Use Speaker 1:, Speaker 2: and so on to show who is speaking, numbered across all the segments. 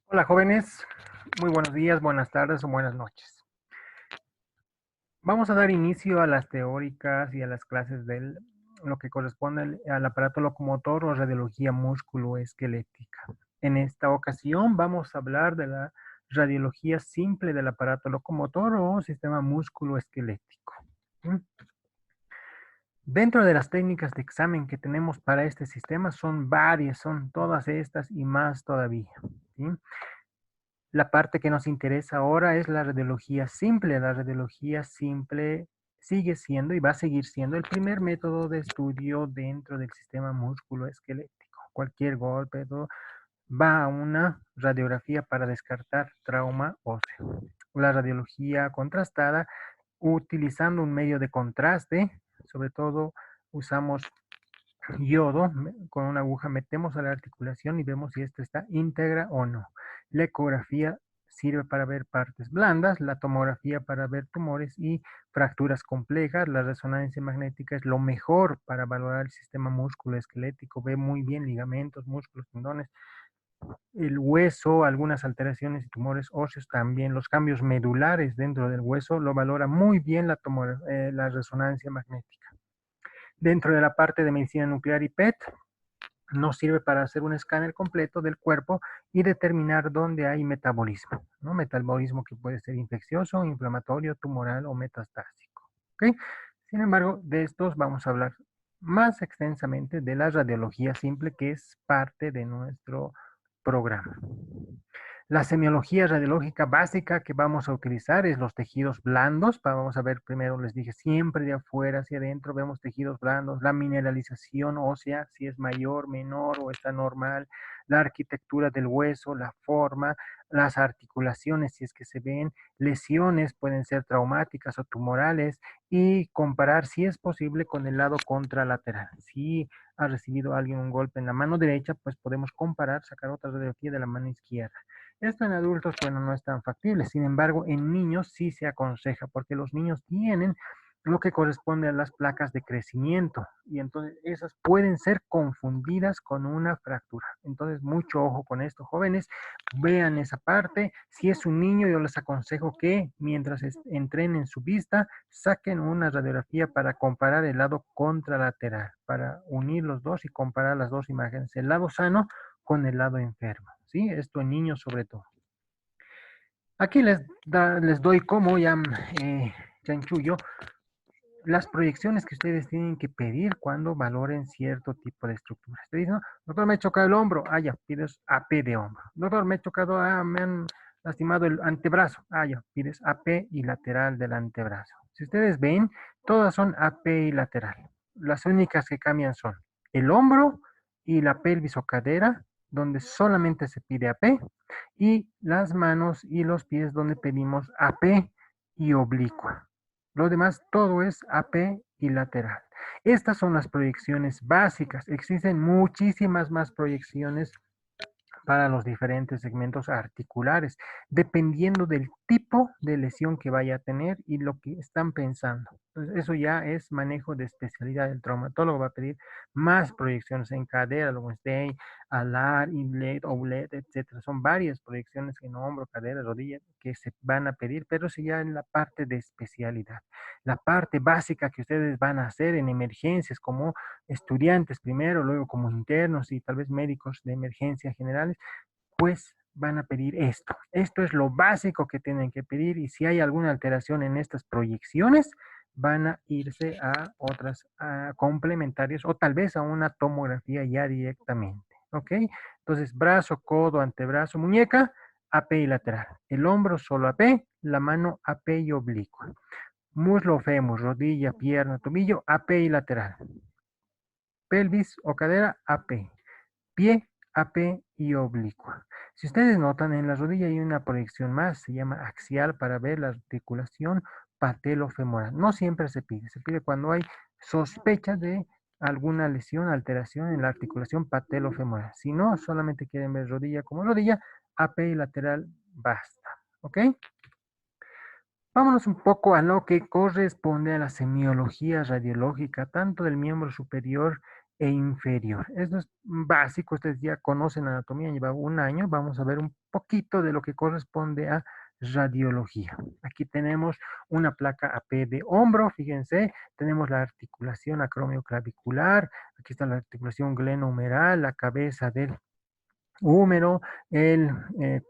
Speaker 1: Hola jóvenes, muy buenos días, buenas tardes o buenas noches. Vamos a dar inicio a las teóricas y a las clases de lo que corresponde al aparato locomotor o radiología musculoesquelética. En esta ocasión vamos a hablar de la radiología simple del aparato locomotor o sistema musculoesquelético. ¿Sí? Dentro de las técnicas de examen que tenemos para este sistema son varias, son todas estas y más todavía. ¿Sí? La parte que nos interesa ahora es la radiología simple. La radiología simple sigue siendo y va a seguir siendo el primer método de estudio dentro del sistema musculoesquelético. Cualquier golpe va a una radiografía para descartar trauma óseo. La radiología contrastada, utilizando un medio de contraste, sobre todo usamos yodo, con una aguja metemos a la articulación y vemos si esta está íntegra o no. La ecografía sirve para ver partes blandas, la tomografía para ver tumores y fracturas complejas, la resonancia magnética es lo mejor para valorar el sistema musculoesquelético, ve muy bien ligamentos, músculos, tendones, el hueso, algunas alteraciones y tumores óseos también, los cambios medulares dentro del hueso, lo valora muy bien la resonancia magnética. Dentro de la parte de medicina nuclear y PET, nos sirve para hacer un escáner completo del cuerpo y determinar dónde hay metabolismo, ¿no? Metabolismo que puede ser infeccioso, inflamatorio, tumoral o metastásico. ¿Ok? Sin embargo, de estos vamos a hablar más extensamente de la radiología simple, que es parte de nuestro programa. La semiología radiológica básica que vamos a utilizar es los tejidos blandos. Vamos a ver primero, les dije, siempre de afuera hacia adentro vemos tejidos blandos, la mineralización ósea, si es mayor, menor o está normal, la arquitectura del hueso, la forma, las articulaciones, si es que se ven, lesiones pueden ser traumáticas o tumorales y comparar si es posible con el lado contralateral. Si ha recibido alguien un golpe en la mano derecha, pues podemos comparar, sacar otra radiografía de la mano izquierda. Esto en adultos, bueno, no es tan factible. Sin embargo, en niños sí se aconseja, porque los niños tienen lo que corresponde a las placas de crecimiento y entonces esas pueden ser confundidas con una fractura. Entonces, mucho ojo con esto, jóvenes. Vean esa parte. Si es un niño, yo les aconsejo que mientras entrenen su vista, saquen una radiografía para comparar el lado contralateral, para unir los dos y comparar las dos imágenes, el lado sano con el lado enfermo. ¿Sí? Esto en niños sobre todo. Aquí les doy como ya chanchullo las proyecciones que ustedes tienen que pedir cuando valoren cierto tipo de estructuras. Te dicen, no, doctor, me he chocado el hombro. Ah, ya, pides AP de hombro. Doctor, me he chocado, me han lastimado el antebrazo. Ah, ya, pides AP y lateral del antebrazo. Si ustedes ven, todas son AP y lateral. Las únicas que cambian son el hombro y la pelvis o cadera, donde solamente se pide AP, y las manos y los pies, donde pedimos AP y oblicua. Lo demás, todo es AP y lateral. Estas son las proyecciones básicas. Existen muchísimas más proyecciones para los diferentes segmentos articulares, dependiendo del tipo de lesión que vaya a tener y lo que están pensando. Entonces, eso ya es manejo de especialidad. El traumatólogo va a pedir más proyecciones en cadera, luego stay, alar, inlet, outlet, etcétera. Son varias proyecciones en hombro, cadera, rodilla que se van a pedir, pero eso ya en la parte de especialidad. La parte básica que ustedes van a hacer en emergencias como estudiantes primero, luego como internos y tal vez médicos de emergencia generales, pues van a pedir esto. Esto es lo básico que tienen que pedir y si hay alguna alteración en estas proyecciones, van a irse a otras complementarias o tal vez a una tomografía ya directamente. ¿Ok? Entonces, brazo, codo, antebrazo, muñeca, AP y lateral. El hombro solo AP, la mano AP y oblicua. Muslo, fémur, rodilla, pierna, tobillo, AP y lateral. Pelvis o cadera, AP. Pie, AP y oblicua. Si ustedes notan, en la rodilla hay una proyección más, se llama axial para ver la articulación patelofemoral. No siempre se pide cuando hay sospecha de alguna lesión, alteración en la articulación patelofemoral. Si no, solamente quieren ver rodilla como rodilla, AP y lateral basta. ¿Ok? Vámonos un poco a lo que corresponde a la semiología radiológica, tanto del miembro superior e inferior. Esto es básico, ustedes ya conocen anatomía, lleva un año. Vamos a ver un poquito de lo que corresponde a radiología. Aquí tenemos una placa AP de hombro, fíjense, tenemos la articulación acromioclavicular, aquí está la articulación glenohumeral, la cabeza del húmero, el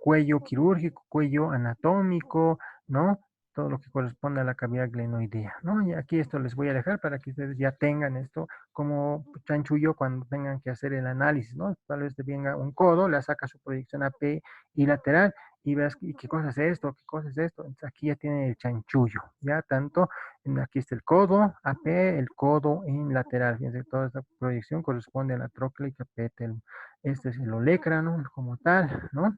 Speaker 1: cuello quirúrgico, cuello anatómico, ¿no? Todo lo que corresponde a la cavidad glenoidea, ¿no? Y aquí esto les voy a dejar para que ustedes ya tengan esto como chanchullo cuando tengan que hacer el análisis, ¿no? Tal vez te venga un codo, le saca su proyección AP y lateral y veas y qué cosa es esto, qué cosa es esto. Entonces aquí ya tiene el chanchullo, ya tanto, aquí está el codo AP, el codo en lateral. Fíjense, toda esta proyección corresponde a la trochlea y capitel. Este es el olecrano como tal, ¿no?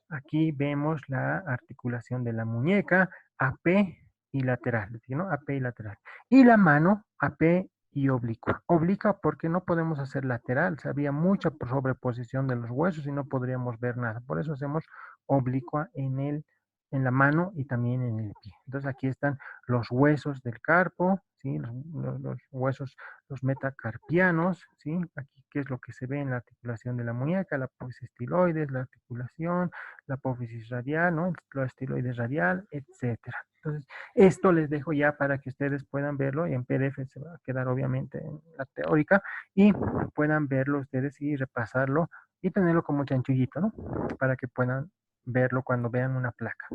Speaker 1: Aquí vemos la articulación de la muñeca, AP y lateral, ¿no? AP y lateral. Y la mano, AP y oblicua. Oblicua porque no podemos hacer lateral, había mucha sobreposición de los huesos y no podríamos ver nada. Por eso hacemos oblicua en la mano y también en el pie. Entonces aquí están los huesos del carpo, ¿sí? Los huesos, los metacarpianos, ¿sí? Aquí, ¿qué es lo que se ve en la articulación de la muñeca? La apófisis estiloides, la articulación, la apófisis radial, ¿no? La estiloides radial, etcétera. Entonces, esto les dejo ya para que ustedes puedan verlo y en PDF se va a quedar obviamente en la teórica y puedan verlo ustedes y repasarlo y tenerlo como chanchullito, ¿no? Para que puedan verlo cuando vean una placa.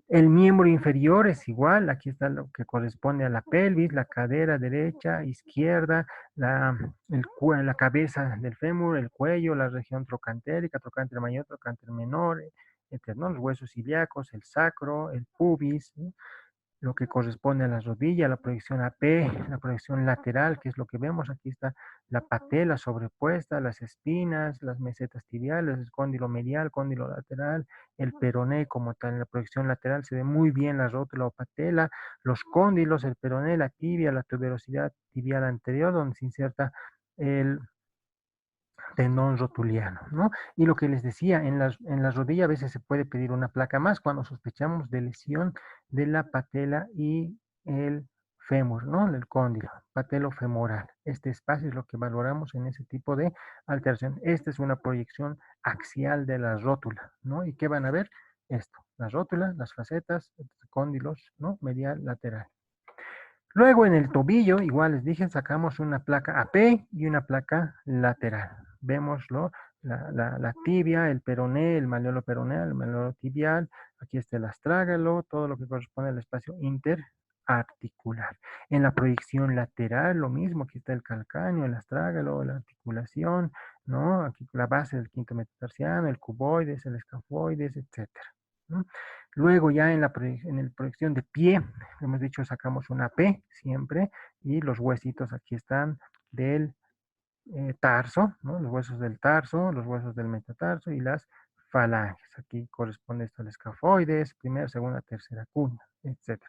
Speaker 1: El miembro inferior es igual, aquí está lo que corresponde a la pelvis, la cadera derecha, izquierda, la cabeza del fémur, el cuello, la región trocantérica, trocánter mayor, trocánter menor, etc., ¿no? Los huesos ilíacos, el sacro, el pubis, ¿sí? Lo que corresponde a la rodilla, la proyección AP, la proyección lateral, que es lo que vemos. Aquí está la patela sobrepuesta, las espinas, las mesetas tibiales, el cóndilo medial, cóndilo lateral, el peroné como tal. En la proyección lateral se ve muy bien la rótula o patela, los cóndilos, el peroné, la tibia, la tuberosidad tibial anterior, donde se inserta el tendón rotuliano, ¿no? Y lo que les decía, en la rodilla a veces se puede pedir una placa más cuando sospechamos de lesión de la patela y el fémur, ¿no? El cóndilo, patelofemoral. Este espacio es lo que valoramos en ese tipo de alteración. Esta es una proyección axial de la rótula, ¿no? ¿Y qué van a ver? Esto, la rótula, las facetas, cóndilos, ¿no? Medial, lateral. Luego en el tobillo, igual les dije, sacamos una placa AP y una placa lateral. Vemoslo, la tibia, el peroné, el malleolo peroneal, el malleolo tibial, aquí está el astrágalo, todo lo que corresponde al espacio interarticular. En la proyección lateral, lo mismo, aquí está el calcáneo, el astrágalo, la articulación, ¿no? Aquí la base del quinto metatarsiano, el cuboides, el escafoides, etcétera, ¿no? Luego ya en la proyección de pie, hemos dicho sacamos una P siempre y los huesitos aquí están del tarso, ¿no? Los huesos del tarso, los huesos del metatarso y las falanges. Aquí corresponde esto al escafoides, primera, segunda, tercera cuña, etc.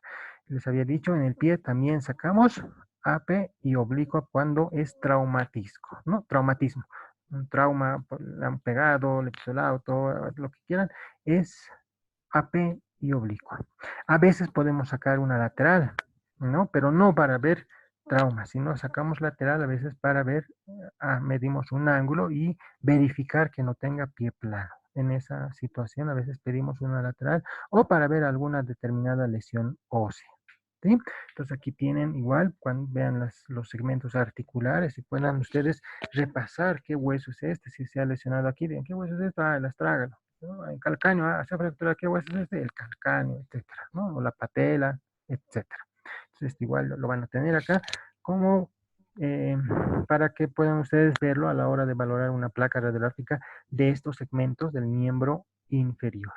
Speaker 1: Les había dicho, en el pie también sacamos AP y oblicua cuando es traumatismo, ¿no? Traumatismo. Un trauma, le han pegado, le pisó el auto, lo que quieran, es AP y oblicua. A veces podemos sacar una lateral, ¿no? Pero no para ver traumas, sino sacamos lateral a veces para ver, medimos un ángulo y verificar que no tenga pie plano. En esa situación a veces pedimos una lateral o para ver alguna determinada lesión ósea. ¿Sí? Entonces aquí tienen igual, cuando vean los segmentos articulares y puedan ustedes repasar qué hueso es este, si se ha lesionado aquí, digan, ¿qué hueso es este? Ah, el astrágalo, ¿no? El calcáneo, se ha fracturado, ¿qué hueso es este? El calcáneo, etcétera, ¿no? O la patela, etcétera. Entonces igual lo van a tener acá como eh, para que puedan ustedes verlo a la hora de valorar una placa radiográfica de estos segmentos del miembro inferior.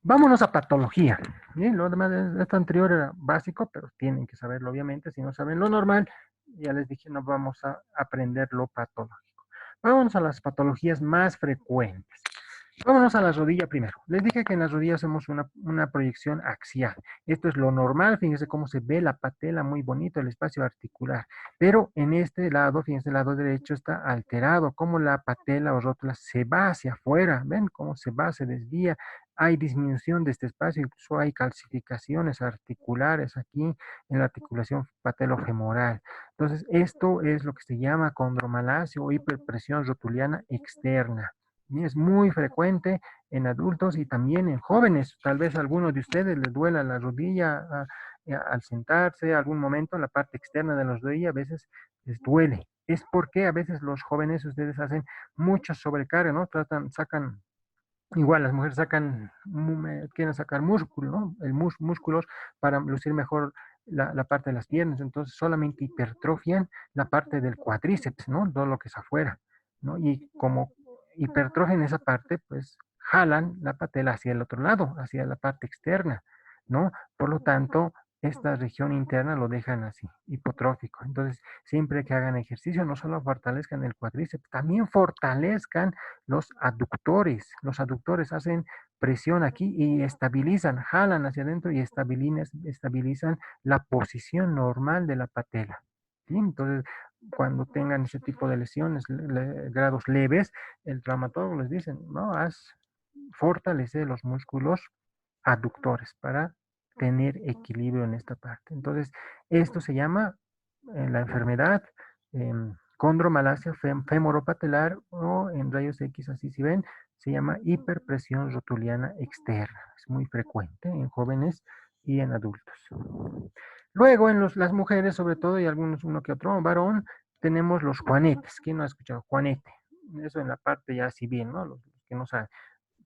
Speaker 1: Vámonos a patología. Bien, lo demás, esto anterior era básico, pero tienen que saberlo obviamente. Si no saben lo normal, ya les dije, no vamos a aprender lo patológico. Vámonos a las patologías más frecuentes. Vámonos a la rodilla primero. Les dije que en las rodillas hacemos una proyección axial. Esto es lo normal. Fíjense cómo se ve la patela muy bonito, el espacio articular. Pero en este lado, fíjense, el lado derecho está alterado. Como la patela o rótula se va hacia afuera. ¿Ven cómo se va, se desvía? Hay disminución de este espacio. Incluso hay calcificaciones articulares aquí en la articulación patelofemoral. Entonces, esto es lo que se llama condromalacia o hiperpresión rotuliana externa. Y es muy frecuente en adultos y también en jóvenes. Tal vez a algunos de ustedes les duela la rodilla al sentarse, algún momento en la parte externa de la rodilla, a veces les duele. Es porque a veces los jóvenes ustedes hacen mucha sobrecarga, ¿no? Sacan, igual las mujeres quieren sacar músculo, ¿no? Músculos para lucir mejor la parte de las piernas. Entonces solamente hipertrofian la parte del cuádriceps, ¿no? Todo lo que es afuera, ¿no? Y como hipertrofian esa parte, pues jalan la patela hacia el otro lado, hacia la parte externa, ¿no? Por lo tanto, esta región interna lo dejan así, hipotrófico. Entonces, siempre que hagan ejercicio, no solo fortalezcan el cuádriceps, también fortalezcan los aductores. Los aductores hacen presión aquí y estabilizan, jalan hacia adentro y estabilizan la posición normal de la patela. ¿Sí? Entonces, cuando tengan ese tipo de lesiones, grados leves, el traumatólogo les dice, no, fortalecer los músculos aductores para tener equilibrio en esta parte. Entonces, esto se llama la enfermedad condromalacia femoropatelar o en rayos X, así si ven, se llama hiperpresión rotuliana externa. Es muy frecuente en jóvenes y en adultos. Luego, en las mujeres, sobre todo, y algunos, uno que otro varón, tenemos los juanetes. ¿Quién no ha escuchado? Juanete. Eso en la parte ya civil, ¿no? Los que no saben.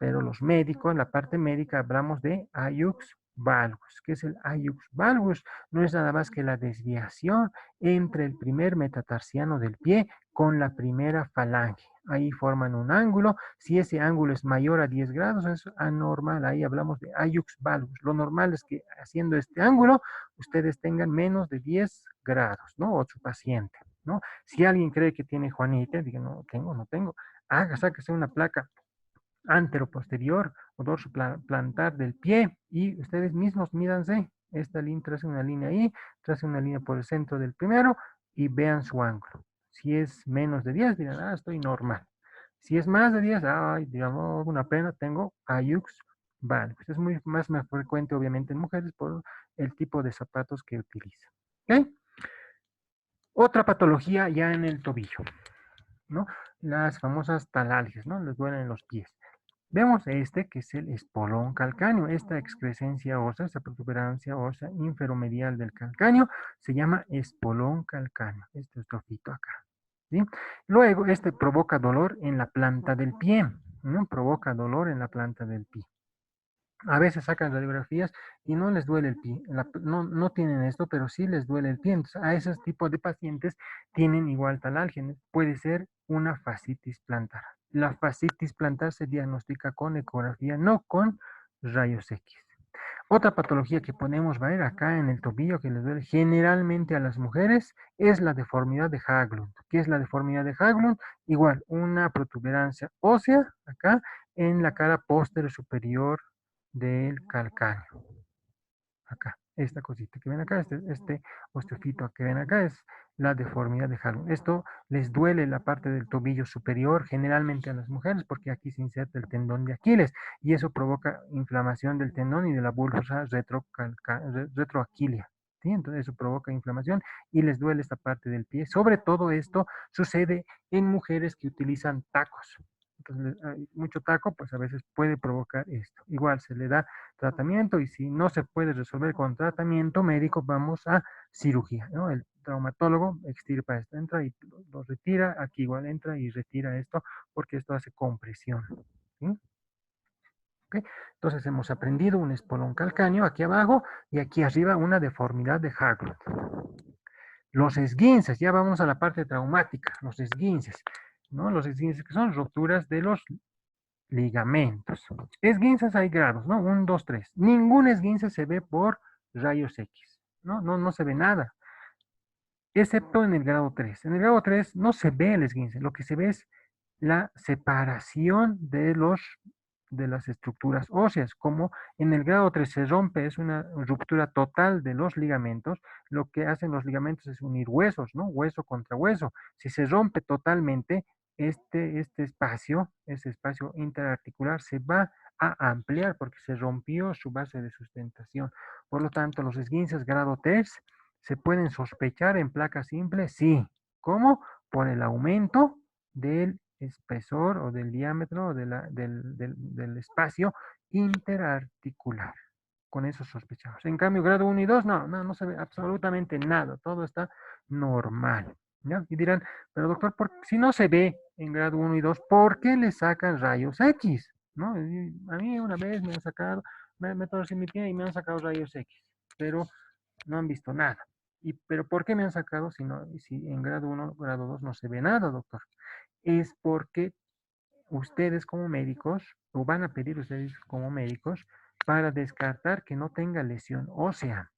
Speaker 1: Pero los médicos, en la parte médica, hablamos de Ayux valgus. ¿Qué es el Ayux valgus? No es nada más que la desviación entre el primer metatarsiano del pie con la primera falange. Ahí forman un ángulo. Si ese ángulo es mayor a 10 grados, es anormal. Ahí hablamos de Ayux valgus. Lo normal es que haciendo este ángulo, ustedes tengan menos de 10 grados, ¿no? O su paciente, ¿no? Si alguien cree que tiene Juanita, diga, no tengo, no tengo. Sáquese una placa anteroposterior o dorso plantar del pie y ustedes mismos mídanse esta línea, trace una línea ahí, trace una línea por el centro del primero y vean su ángulo. Si es menos de 10, dirán, estoy normal. Si es más de 10, ay, digamos, una pena, tengo Ayux valgus. Es más frecuente, obviamente, en mujeres por el tipo de zapatos que utilizan. ¿Ok? Otra patología ya en el tobillo, ¿no? Las famosas talalgias, ¿no? Les duelen los pies. Vemos este que es el espolón calcáneo. Esta excrescencia ósea, esta protuberancia ósea inferomedial del calcáneo se llama espolón calcáneo. Este estrofito acá. ¿Sí? Luego, este provoca dolor en la planta del pie. ¿No? Provoca dolor en la planta del pie. A veces sacan radiografías y no les duele el pie. No tienen esto, pero sí les duele el pie. Entonces, a esos tipos de pacientes tienen igual talalgia. Puede ser una fascitis plantar. La fascitis plantar se diagnostica con ecografía, no con rayos X. Otra patología que podemos ver acá en el tobillo que les duele generalmente a las mujeres es la deformidad de Haglund. ¿Qué es la deformidad de Haglund? Igual, una protuberancia ósea acá en la cara posterior superior del calcáneo. Acá, esta cosita que ven acá, este osteofito que ven acá es la deformidad de Haglund. Esto les duele la parte del tobillo superior, generalmente a las mujeres, porque aquí se inserta el tendón de Aquiles y eso provoca inflamación del tendón y de la bursa retroaquilia. ¿Sí? Entonces eso provoca inflamación y les duele esta parte del pie. Sobre todo esto sucede en mujeres que utilizan tacos. Entonces, hay mucho taco, pues a veces puede provocar esto. Igual se le da tratamiento y si no se puede resolver con tratamiento médico, vamos a cirugía, ¿no? El traumatólogo extirpa esto, entra y lo retira, aquí igual entra y retira esto porque esto hace compresión. ¿Sí? ¿Okay? Entonces hemos aprendido un espolón calcáneo aquí abajo y aquí arriba una deformidad de Haglund. Los esguinces, ya vamos a la parte traumática, los esguinces, ¿no? Los esguinces que son rupturas de los ligamentos. Esguinces hay grados, ¿no? 1, 2, 3. Ningún esguince se ve por rayos X, ¿no? No se ve nada, excepto en el grado 3. En el grado 3 no se ve el esguince, lo que se ve es la separación de los de las estructuras óseas. Como en el grado 3 se rompe, es una ruptura total de los ligamentos, lo que hacen los ligamentos es unir huesos, ¿no? Hueso contra hueso. Si se rompe totalmente, este espacio interarticular se va a ampliar porque se rompió su base de sustentación. Por lo tanto, los esguinces grado 3 se pueden sospechar en placa simple, sí. ¿Cómo? Por el aumento del espesor o del diámetro del espacio interarticular. Con eso sospechamos. En cambio, grado 1 y 2, no se ve absolutamente nada. Todo está normal. ¿Ya? Y dirán, pero doctor, si no se ve en grado 1 y 2, ¿por qué le sacan rayos X? ¿No? Y a mí una vez me han sacado, me torcí mi pie y me han sacado rayos X, pero no han visto nada. ¿Pero por qué me han sacado si en grado 1, grado 2 no se ve nada, doctor? Es porque ustedes como médicos, o van a pedir ustedes como médicos, para descartar que no tenga lesión ósea,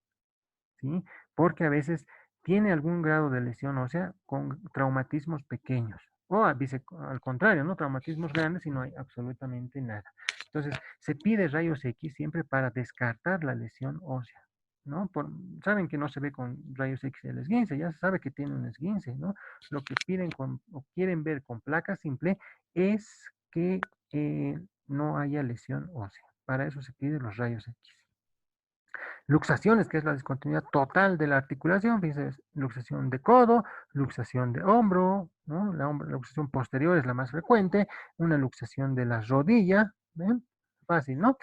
Speaker 1: ¿sí? Porque a veces tiene algún grado de lesión ósea con traumatismos pequeños, o al contrario, no traumatismos grandes y no hay absolutamente nada. Entonces, se pide rayos X siempre para descartar la lesión ósea, ¿no? Saben que no se ve con rayos X el esguince, ya se sabe que tiene un esguince, ¿no? Lo que piden o quieren ver con placa simple es que no haya lesión ósea. Para eso se piden los rayos X. Luxaciones, que es la discontinuidad total de la articulación, fíjense, luxación de codo, luxación de hombro, ¿no? La luxación posterior es la más frecuente, una luxación de la rodilla, ¿ven? Fácil, ¿no?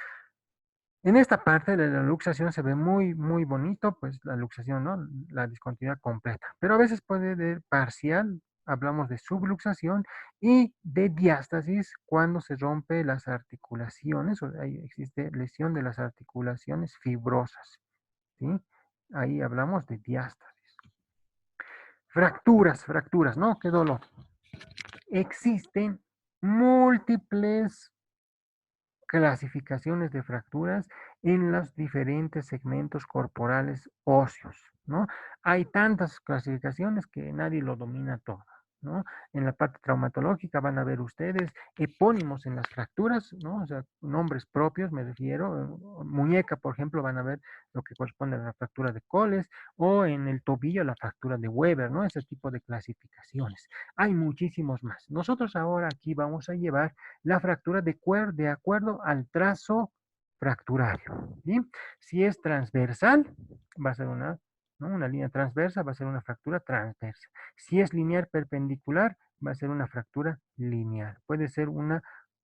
Speaker 1: En esta parte de la luxación se ve muy, muy bonito, pues la luxación, ¿no? La discontinuidad completa. Pero a veces puede ser parcial, hablamos de subluxación y de diástasis cuando se rompe las articulaciones, o ahí existe lesión de las articulaciones fibrosas, ¿sí? Ahí hablamos de diástasis. Fracturas, ¿no? Qué dolor. Existen múltiples clasificaciones de fracturas en los diferentes segmentos corporales óseos, ¿no? Hay tantas clasificaciones que nadie lo domina todo, ¿no? En la parte traumatológica van a ver ustedes epónimos en las fracturas, ¿no? O sea, nombres propios, me refiero. Muñeca, por ejemplo, van a ver lo que corresponde a la fractura de Coles, o en el tobillo la fractura de Weber, ¿no? Ese tipo de clasificaciones. Hay muchísimos más. Nosotros ahora aquí vamos a llevar la fractura de acuerdo al trazo fracturario, ¿sí? Si es transversal, va a ser ¿no? Una línea transversa, va a ser una fractura transversa. Si es lineal perpendicular, va a ser una fractura lineal. Puede ser una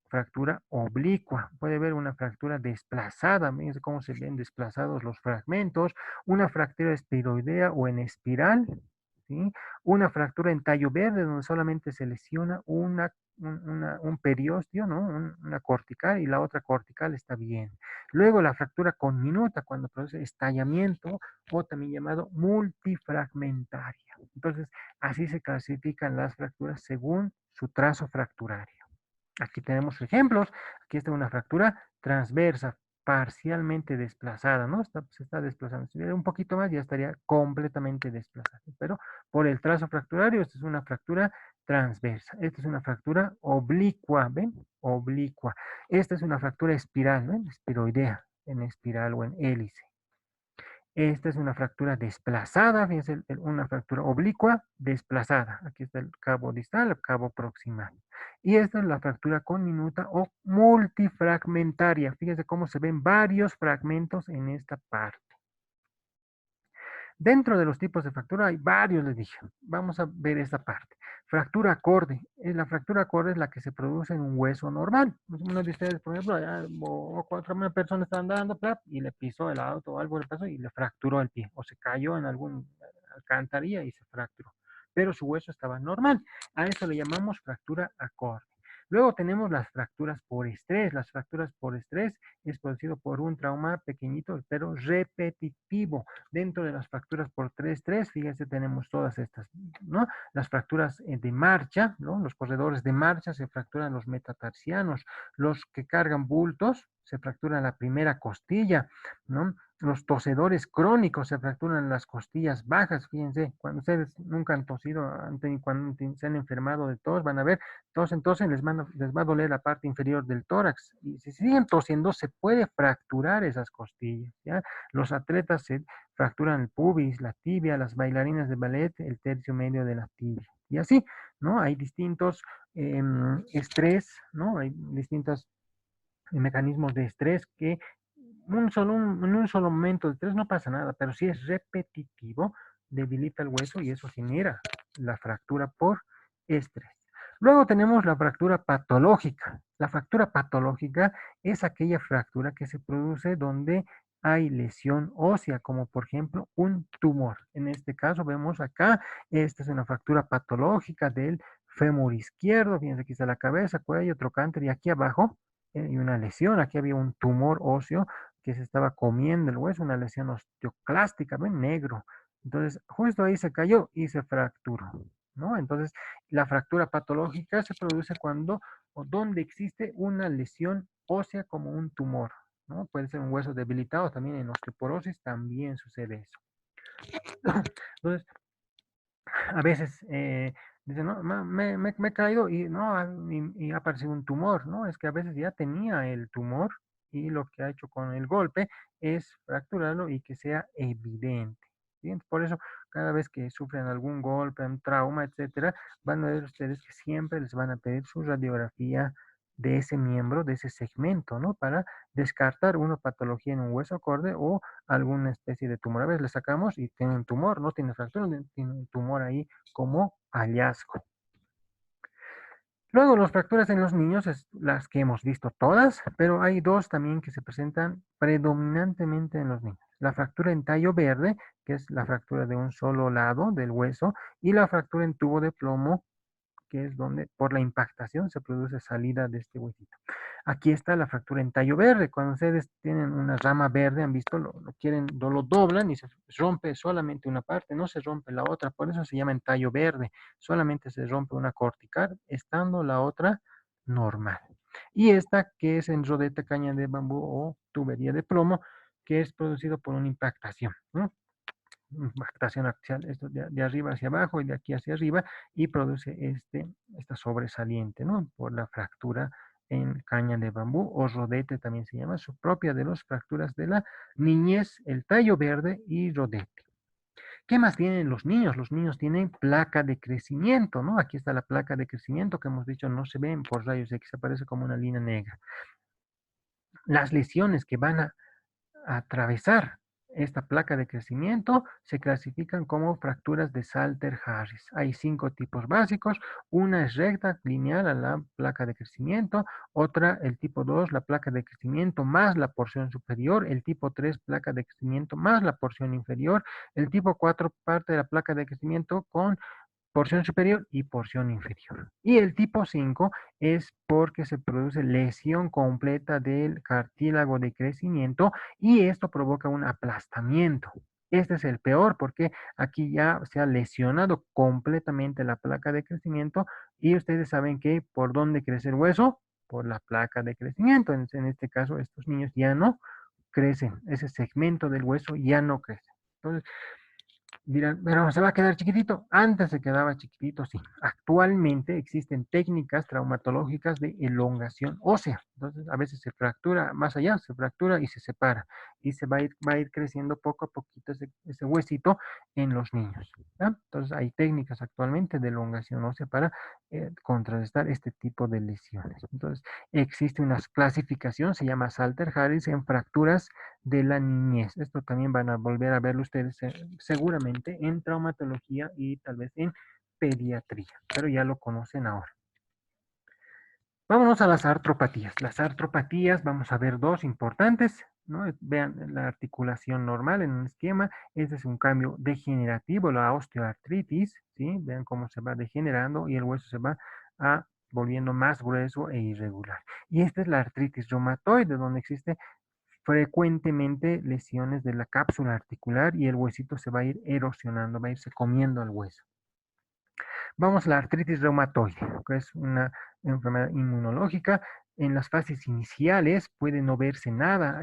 Speaker 1: fractura oblicua, puede haber una fractura desplazada, miren cómo se ven desplazados los fragmentos, una fractura espiroidea o en espiral, ¿sí? Una fractura en tallo verde donde solamente se lesiona un periósteo, ¿no? Una cortical y la otra cortical está bien. Luego la fractura conminuta cuando produce estallamiento o también llamado multifragmentaria. Entonces, así se clasifican las fracturas según su trazo fracturario. Aquí tenemos ejemplos. Aquí está una fractura transversa, parcialmente desplazada, ¿no? Se está desplazando. Si hubiera un poquito más, ya estaría completamente desplazada. Pero por el trazo fracturario, esta es una fractura transversa. Esta es una fractura oblicua, ¿ven? Oblicua. Esta es una fractura espiral, ¿ven? Espiroidea, en espiral o en hélice. Esta es una fractura desplazada, fíjense, una fractura oblicua desplazada. Aquí está el cabo distal, el cabo proximal. Y esta es la fractura conminuta o multifragmentaria. Fíjense cómo se ven varios fragmentos en esta parte. Dentro de los tipos de fractura hay varios, les dije. Vamos a ver esta parte. Fractura acorde. La fractura acorde es la que se produce en un hueso normal. Uno de ustedes, por ejemplo, una persona está andando y le pisó el auto o algo le pasó y le fracturó el pie. O se cayó en algún alcantarilla y se fracturó. Pero su hueso estaba normal. A eso le llamamos fractura acorde. Luego tenemos las fracturas por estrés. Las fracturas por estrés es producido por un trauma pequeñito, pero repetitivo. Dentro de las fracturas por 3-3, fíjense, tenemos todas estas, ¿no? Las fracturas de marcha, ¿no? Los corredores de marcha se fracturan los metatarsianos, los que cargan bultos se fractura la primera costilla, ¿no? Los tosedores crónicos se fracturan las costillas bajas, fíjense, cuando ustedes nunca han tosido, cuando se han enfermado de tos, van a ver, tosen, les va a doler la parte inferior del tórax, y si siguen tosiendo, se puede fracturar esas costillas, ¿ya? Los atletas se fracturan el pubis, la tibia, las bailarinas de ballet, el tercio medio de la tibia, y así, ¿no? Hay distintos estrés, ¿no? Hay distintos mecanismos de estrés que en un solo momento de estrés no pasa nada, pero si es repetitivo, debilita el hueso y eso genera la fractura por estrés. Luego tenemos la fractura patológica. La fractura patológica es aquella fractura que se produce donde hay lesión ósea, como por ejemplo un tumor. En este caso vemos acá, esta es una fractura patológica del fémur izquierdo. Fíjense, aquí está la cabeza, cuello, trocánter y aquí abajo y una lesión. Aquí había un tumor óseo que se estaba comiendo el hueso, una lesión osteoclástica, ven, negro. Entonces, justo ahí se cayó y se fracturó, ¿no? Entonces, la fractura patológica se produce cuando o donde existe una lesión ósea como un tumor, ¿no? Puede ser un hueso debilitado, también en osteoporosis también sucede eso. Entonces, a veces dicen, no, me he caído y no, y ha aparecido un tumor, ¿no? Es que a veces ya tenía el tumor y lo que ha hecho con el golpe es fracturarlo y que sea evidente. ¿Sí? Por eso, cada vez que sufren algún golpe, un trauma, etcétera, van a ver ustedes que siempre les van a pedir su radiografía de ese miembro, de ese segmento, ¿no? Para descartar una patología en un hueso acorde o alguna especie de tumor. A veces le sacamos y tiene un tumor, no tiene fractura, tiene un tumor ahí como hallazgo. Luego, las fracturas en los niños es las que hemos visto todas, pero hay dos también que se presentan predominantemente en los niños. La fractura en tallo verde, que es la fractura de un solo lado del hueso, y la fractura en tubo de plomo, que es donde por la impactación se produce salida de este huesito. Aquí está la fractura en tallo verde. Cuando ustedes tienen una rama verde, han visto, lo quieren, lo doblan y se rompe solamente una parte, no se rompe la otra. Por eso se llama en tallo verde. Solamente se rompe una cortical, estando la otra normal. Y esta que es en rodeta, caña de bambú o tubería de plomo, que es producido por una impactación, ¿no? Impactación axial, esto de arriba hacia abajo y de aquí hacia arriba, y produce esta sobresaliente, ¿no? Por la fractura en caña de bambú o rodete también se llama, su propia de las fracturas de la niñez, el tallo verde y rodete. ¿Qué más tienen los niños? Los niños tienen placa de crecimiento, ¿no? Aquí está la placa de crecimiento que hemos dicho no se ven por rayos X, aparece como una línea negra. Las lesiones que van a atravesar esta placa de crecimiento se clasifican como fracturas de Salter-Harris. Hay 5 tipos básicos. Una es recta, lineal a la placa de crecimiento. Otra, el tipo 2, la placa de crecimiento más la porción superior. El tipo 3, placa de crecimiento más la porción inferior. El tipo 4, parte de la placa de crecimiento con porción superior y porción inferior. Y el tipo 5 es porque se produce lesión completa del cartílago de crecimiento y esto provoca un aplastamiento. Este es el peor porque aquí ya se ha lesionado completamente la placa de crecimiento y ustedes saben que por dónde crece el hueso, por la placa de crecimiento. En este caso, estos niños ya no crecen, ese segmento del hueso ya no crece. Entonces, dirán, pero se va a quedar chiquitito. Antes se quedaba chiquitito, sí. Actualmente existen técnicas traumatológicas de elongación ósea. Entonces, a veces se fractura más allá, se fractura y se separa. Y se va a ir creciendo poco a poquito ese huesito en los niños. ¿Ya? Entonces, hay técnicas actualmente de elongación ósea para contrarrestar este tipo de lesiones. Entonces, existe una clasificación, se llama Salter-Harris en fracturas de la niñez. Esto también van a volver a verlo ustedes seguramente en traumatología y tal vez en pediatría, pero ya lo conocen ahora. Vámonos a las artropatías. Las artropatías, vamos a ver dos importantes, ¿no? Vean la articulación normal en un esquema. Este es un cambio degenerativo, la osteoartritis, ¿sí? Vean cómo se va degenerando y el hueso se va volviendo más grueso e irregular. Y esta es la artritis reumatoide, donde existe frecuentemente lesiones de la cápsula articular y el huesito se va a ir erosionando, va a irse comiendo al hueso. Vamos a la artritis reumatoide, que es una enfermedad inmunológica. En las fases iniciales puede no verse nada.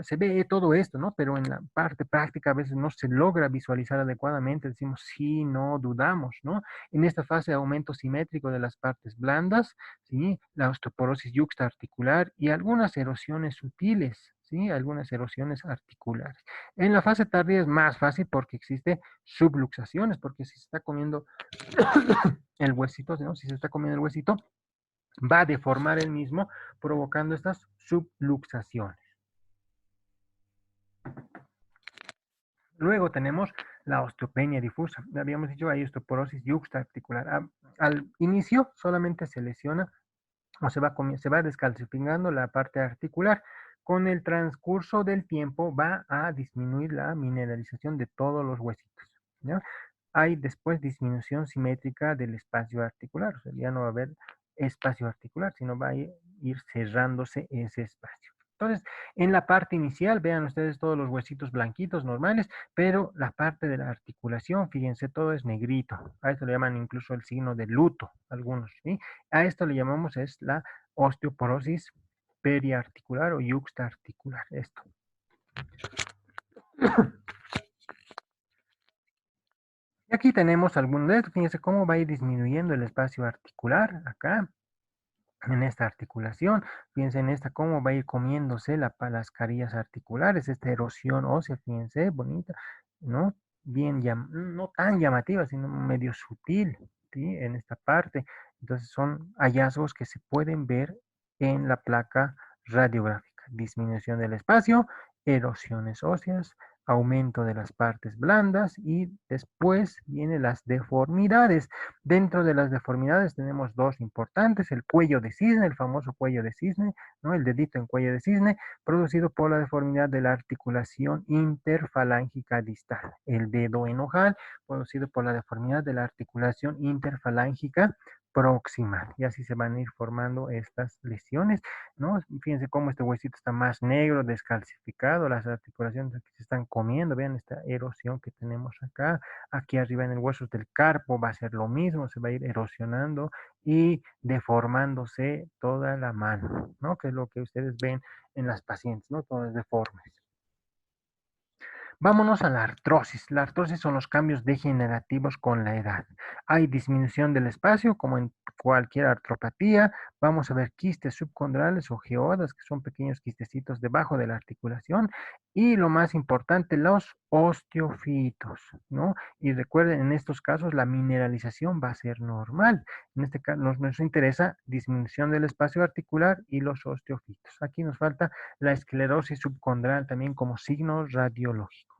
Speaker 1: Se ve todo esto, ¿no? Pero en la parte práctica a veces no se logra visualizar adecuadamente. Decimos sí, no, dudamos, ¿no? En esta fase, aumento simétrico de las partes blandas, ¿sí? La osteoporosis yuxtaarticular y algunas erosiones sutiles, ¿sí? Algunas erosiones articulares. En la fase tardía es más fácil porque existe subluxaciones, porque si se está comiendo el huesito, ¿no? Si se está comiendo el huesito, va a deformar el mismo, provocando estas subluxaciones. Luego tenemos la osteopenia difusa. Habíamos dicho, hay osteoporosis yuxtaarticular. Al inicio solamente se lesiona o se va descalcificando la parte articular. Con el transcurso del tiempo va a disminuir la mineralización de todos los huesitos, ¿ya? Hay después disminución simétrica del espacio articular, o sea, ya no va a haber espacio articular, sino va a ir cerrándose ese espacio. Entonces, en la parte inicial, vean ustedes todos los huesitos blanquitos normales, pero la parte de la articulación, fíjense, todo es negrito. A esto le llaman incluso el signo de luto, algunos, ¿sí? A esto le llamamos es la osteoporosis periarticular o yuxtaarticular. Esto. Y aquí tenemos algunos de estos. Fíjense cómo va a ir disminuyendo el espacio articular acá en esta articulación. Fíjense en esta cómo va a ir comiéndose las carillas articulares, esta erosión ósea, fíjense, bonita, ¿no? Bien, no tan llamativa, sino medio sutil, ¿sí? En esta parte. Entonces son hallazgos que se pueden ver en la placa radiográfica. Disminución del espacio, erosiones óseas, aumento de las partes blandas y después vienen las deformidades. Dentro de las deformidades tenemos dos importantes, el cuello de cisne, el famoso cuello de cisne, ¿no? El dedito en cuello de cisne, producido por la deformidad de la articulación interfalángica distal. El dedo en ojal, producido por la deformidad de la articulación interfalángica proximal. Y así se van a ir formando estas lesiones, ¿no? Fíjense cómo este huesito está más negro, descalcificado, las articulaciones aquí se están comiendo, vean esta erosión que tenemos acá. Aquí arriba en el hueso del carpo va a ser lo mismo, se va a ir erosionando y deformándose toda la mano, ¿no? Que es lo que ustedes ven en las pacientes, ¿no? Todas deformes. Vámonos a la artrosis. La artrosis son los cambios degenerativos con la edad. Hay disminución del espacio, como en cualquier artropatía. Vamos a ver quistes subcondrales o geodas, que son pequeños quistecitos debajo de la articulación. Y lo más importante, los osteofitos, ¿no? Y recuerden, en estos casos la mineralización va a ser normal. En este caso nos interesa disminución del espacio articular y los osteofitos. Aquí nos falta la esclerosis subcondral también como signo radiológico.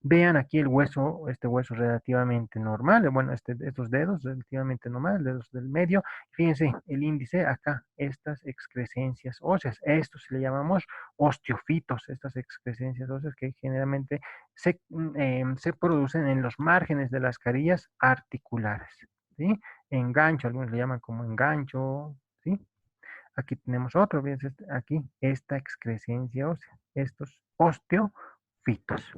Speaker 1: Vean aquí el hueso, este hueso relativamente normal, bueno, estos dedos relativamente normal, dedos del medio. Fíjense, el índice acá, estas excrescencias óseas, estos le llamamos osteofitos, estas excrescencias óseas que generalmente se producen en los márgenes de las carillas articulares, ¿sí? Engancho, algunos le llaman como engancho, ¿sí? Aquí tenemos otro, fíjense, aquí, esta excrescencia ósea, estos osteofitos.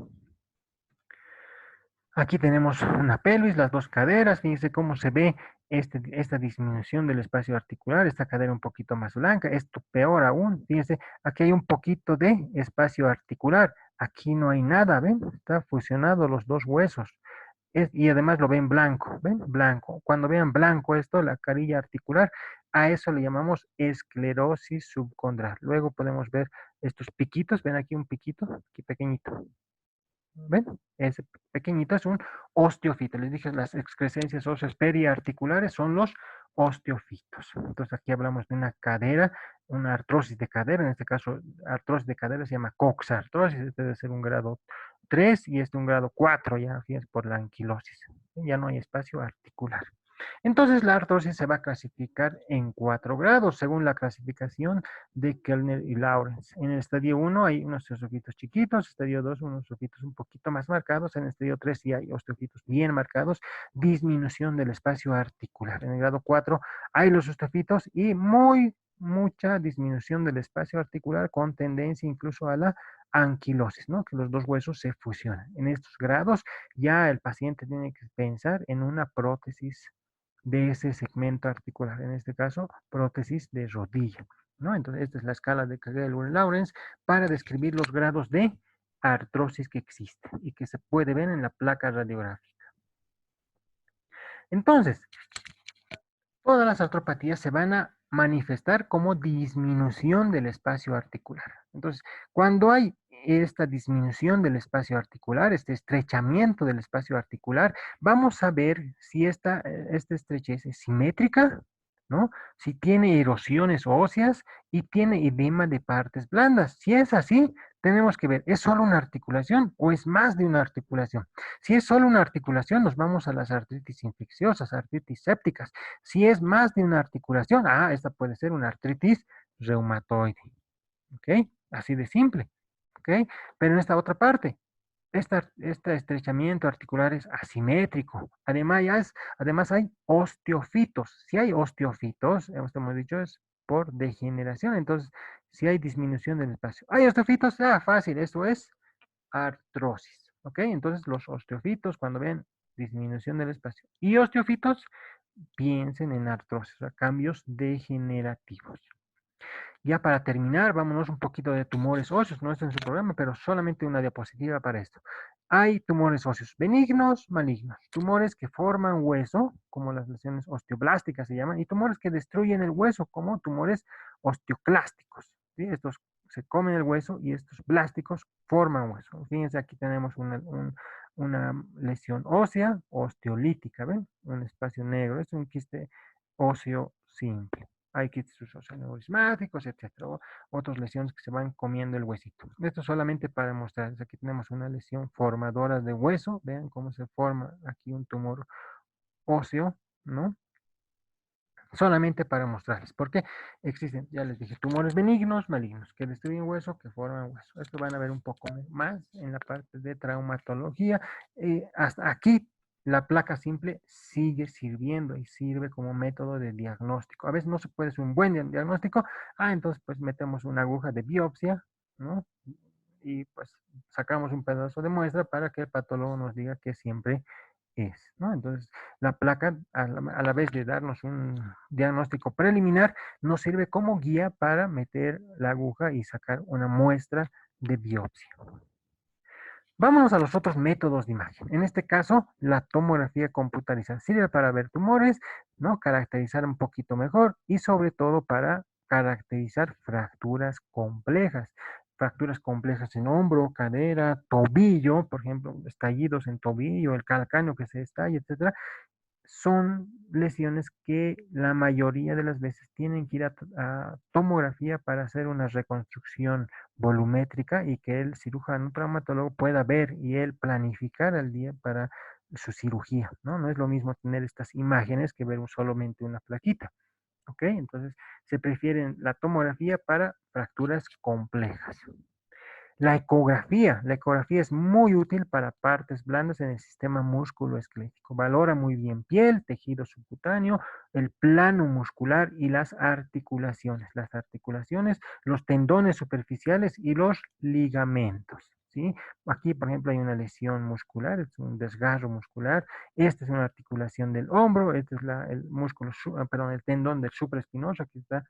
Speaker 1: Aquí tenemos una pelvis, las dos caderas, fíjense cómo se ve esta disminución del espacio articular, esta cadera un poquito más blanca, esto peor aún, fíjense, aquí hay un poquito de espacio articular, aquí no hay nada, ¿ven? Está fusionado los dos huesos. Y además lo ven blanco, ¿ven? Blanco. Cuando vean blanco esto, la carilla articular, a eso le llamamos esclerosis subcondral. Luego podemos ver estos piquitos, ven aquí un piquito, aquí pequeñito. ¿Ven? Ese pequeñito es un osteofito. Les dije, las excrescencias óseas periarticulares son los osteofitos. Entonces aquí hablamos de una cadera, una artrosis de cadera. En este caso, artrosis de cadera se llama coxartrosis. Este debe ser un grado 3 y este un grado 4, ya fíjense, por la anquilosis. Ya no hay espacio articular. Entonces la artrosis se va a clasificar en 4 grados según la clasificación de Kellner y Lawrence. En el estadio 1 hay unos osteofitos chiquitos, estadio 2 unos osteofitos un poquito más marcados, en el estadio 3 sí hay osteofitos bien marcados, disminución del espacio articular. En el grado 4 hay los osteofitos y mucha disminución del espacio articular con tendencia incluso a la anquilosis, ¿no? Que los dos huesos se fusionan. En estos grados ya el paciente tiene que pensar en una prótesis de ese segmento articular, en este caso, prótesis de rodilla, ¿no? Entonces, esta es la escala de Kegel-Lawrence para describir los grados de artrosis que existen y que se puede ver en la placa radiográfica. Entonces, todas las artropatías se van a manifestar como disminución del espacio articular. Entonces, cuando hay esta disminución del espacio articular, este estrechamiento del espacio articular, vamos a ver si esta estrechez es simétrica, ¿no? Si tiene erosiones óseas y tiene edema de partes blandas. Si es así, tenemos que ver, ¿es solo una articulación o es más de una articulación? Si es solo una articulación, nos vamos a las artritis infecciosas, artritis sépticas. Si es más de una articulación, esta puede ser una artritis reumatoide, ¿ok? Así de simple, ¿ok? Pero en esta otra parte, este estrechamiento articular es asimétrico. Además hay osteofitos. Si hay osteofitos, hemos dicho, es por degeneración. Entonces, si hay disminución del espacio. ¿Hay osteofitos? Fácil, esto es artrosis, ¿ok? Entonces, los osteofitos, cuando ven disminución del espacio y osteofitos, piensen en artrosis, o sea, cambios degenerativos. Ya para terminar, vámonos un poquito de tumores óseos, no está en su programa, pero solamente una diapositiva para esto. Hay tumores óseos benignos, malignos, tumores que forman hueso, como las lesiones osteoblásticas se llaman, y tumores que destruyen el hueso, como tumores osteoclásticos. ¿Sí? Estos se comen el hueso y estos blásticos forman hueso. Fíjense, aquí tenemos una lesión ósea osteolítica, ¿ven? Un espacio negro, es un quiste óseo simple. Hay quistes aneurismáticos, etcétera, o otras lesiones que se van comiendo el huesito. Esto solamente para mostrarles. Aquí tenemos una lesión formadora de hueso. Vean cómo se forma aquí un tumor óseo, ¿no? Solamente para mostrarles. Porque existen, ya les dije, tumores benignos, malignos, que destruyen hueso, que forman hueso. Esto van a ver un poco más en la parte de traumatología. Hasta aquí la placa simple sigue sirviendo y sirve como método de diagnóstico. A veces no se puede hacer un buen diagnóstico. Entonces pues metemos una aguja de biopsia, ¿no? Y pues sacamos un pedazo de muestra para que el patólogo nos diga que siempre es, ¿no? Entonces, la placa, a la vez de darnos un diagnóstico preliminar, nos sirve como guía para meter la aguja y sacar una muestra de biopsia. Vámonos a los otros métodos de imagen. En este caso, la tomografía computarizada sirve para ver tumores, ¿no? Caracterizar un poquito mejor y sobre todo para caracterizar fracturas complejas. Fracturas complejas en hombro, cadera, tobillo, por ejemplo, estallidos en tobillo, el calcáneo que se estalla, etcétera, son lesiones que la mayoría de las veces tienen que ir a tomografía para hacer una reconstrucción volumétrica y que el cirujano traumatólogo pueda ver y él planificar al día para su cirugía, ¿no? No es lo mismo tener estas imágenes que ver solamente una plaquita, ¿ok? Entonces se prefiere la tomografía para fracturas complejas. La ecografía es muy útil para partes blandas en el sistema musculoesquelético. Valora muy bien piel, tejido subcutáneo, el plano muscular y las articulaciones. Las articulaciones, los tendones superficiales y los ligamentos. ¿Sí? Aquí, por ejemplo, hay una lesión muscular, es un desgarro muscular. Esta es una articulación del hombro, este es el músculo, perdón, el tendón del supraespinoso, aquí está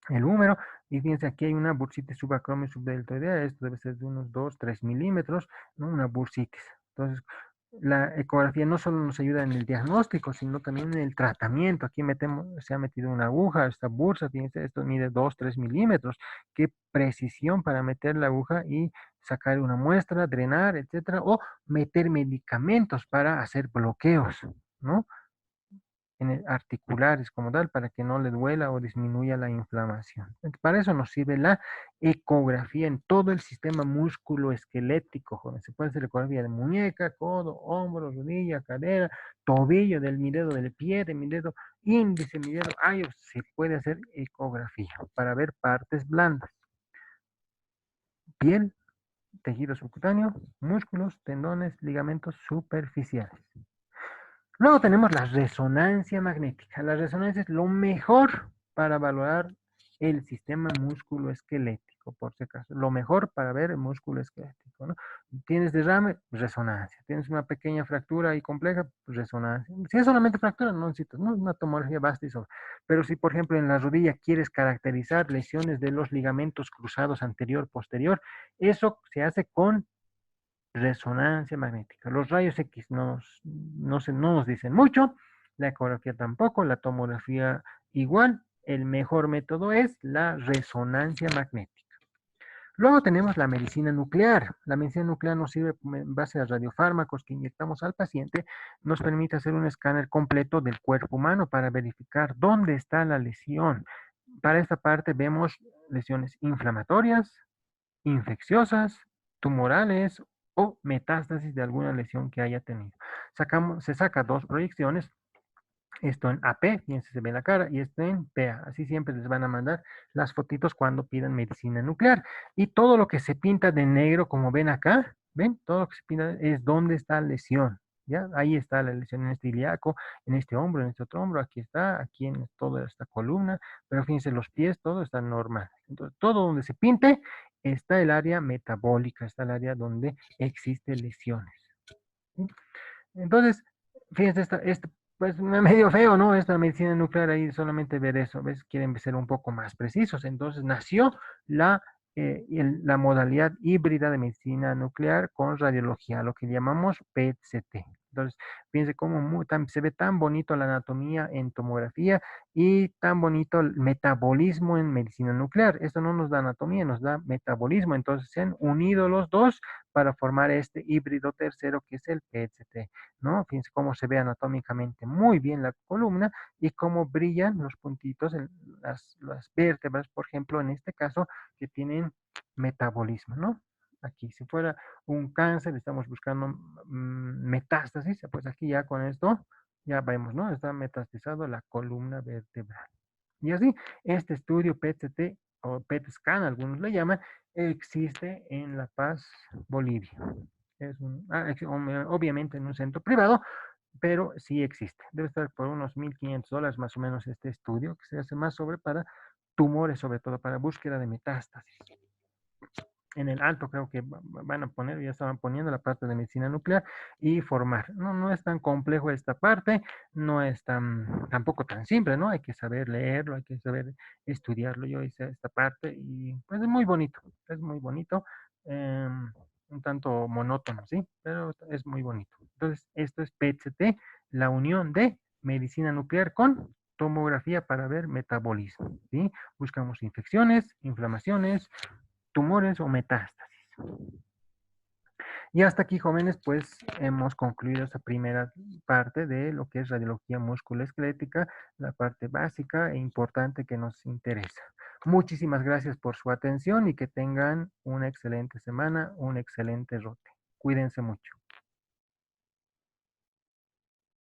Speaker 1: el húmero, y fíjense, aquí hay una bursitis subacromio subdeltoidea, esto debe ser de unos 2, 3 milímetros, ¿no? Una bursitis. Entonces, la ecografía no solo nos ayuda en el diagnóstico, sino también en el tratamiento. Aquí se ha metido una aguja, esta bursa, fíjense, esto mide 2, 3 milímetros. Qué precisión para meter la aguja y sacar una muestra, drenar, etcétera, o meter medicamentos para hacer bloqueos, ¿no? Articulares como tal, para que no le duela o disminuya la inflamación. Entonces, para eso nos sirve la ecografía en todo el sistema musculoesquelético, joven. Se puede hacer ecografía de muñeca, codo, hombro, rodilla, cadera, tobillo, del mi dedo del pie, de mi dedo índice, mi dedo ayo. Se puede hacer ecografía para ver partes blandas, piel, tejido subcutáneo, músculos, tendones, ligamentos superficiales. Luego tenemos la resonancia magnética. La resonancia es lo mejor para valorar el sistema musculoesquelético, por si acaso. Lo mejor para ver el músculo esquelético, ¿no? Tienes derrame, resonancia. Tienes una pequeña fractura y compleja, pues, resonancia. Si es solamente fractura, no necesitas, ¿no? Una tomografía basta y sobra. Pero si, por ejemplo, en la rodilla quieres caracterizar lesiones de los ligamentos cruzados anterior, posterior, eso se hace con resonancia magnética. Los rayos X no nos dicen mucho, la ecografía tampoco, la tomografía igual. El mejor método es la resonancia magnética. Luego tenemos la medicina nuclear. La medicina nuclear nos sirve en base a radiofármacos que inyectamos al paciente, nos permite hacer un escáner completo del cuerpo humano para verificar dónde está la lesión. Para esta parte vemos lesiones inflamatorias, infecciosas, tumorales o metástasis de alguna lesión que haya tenido. Se saca dos proyecciones, esto en AP, fíjense, se ve la cara, y esto en PA. Así siempre les van a mandar las fotitos cuando pidan medicina nuclear. Y todo lo que se pinta de negro, como ven acá, ¿ven? Todo lo que se pinta es dónde está la lesión. ¿Ya? Ahí está la lesión en este ilíaco, en este hombro, en este otro hombro, aquí está, aquí en toda esta columna, pero fíjense, los pies, todo está normal. Entonces, todo donde se pinte está el área metabólica, está el área donde existen lesiones. ¿Sí? Entonces, fíjense, pues medio feo, ¿no? Esta medicina nuclear ahí solamente ver eso, ¿ves? Quieren ser un poco más precisos. Entonces nació la modalidad híbrida de medicina nuclear con radiología, lo que llamamos PET-CT. Entonces, fíjense cómo se ve tan bonito la anatomía en tomografía y tan bonito el metabolismo en medicina nuclear. Esto no nos da anatomía, nos da metabolismo. Entonces, se han unido los dos para formar este híbrido tercero que es el PET-CT. ¿No? Fíjense cómo se ve anatómicamente muy bien la columna y cómo brillan los puntitos en las vértebras, por ejemplo, en este caso, que tienen metabolismo, ¿no? Aquí, si fuera un cáncer, estamos buscando metástasis, pues aquí ya con esto, ya vemos, ¿no? Está metastizado la columna vertebral. Y así, este estudio PET-CT o PET-scan, algunos le llaman, existe en La Paz, Bolivia. Obviamente en un centro privado, pero sí existe. Debe estar por unos $1,500 más o menos este estudio, que se hace más sobre para tumores, sobre todo para búsqueda de metástasis. En el alto creo que van a poner, ya estaban poniendo la parte de medicina nuclear y formar. No, no es tan complejo esta parte, no es tampoco tan simple, ¿no? Hay que saber leerlo, hay que saber estudiarlo. Yo hice esta parte y pues es muy bonito, un tanto monótono, ¿sí? Pero es muy bonito. Entonces, esto es PET-CT, la unión de medicina nuclear con tomografía para ver metabolismo, ¿sí? Buscamos infecciones, inflamaciones, tumores o metástasis. Y hasta aquí, jóvenes, pues hemos concluido esta primera parte de lo que es radiología musculoesquelética, la parte básica e importante que nos interesa. Muchísimas gracias por su atención y que tengan una excelente semana, un excelente rote. Cuídense mucho.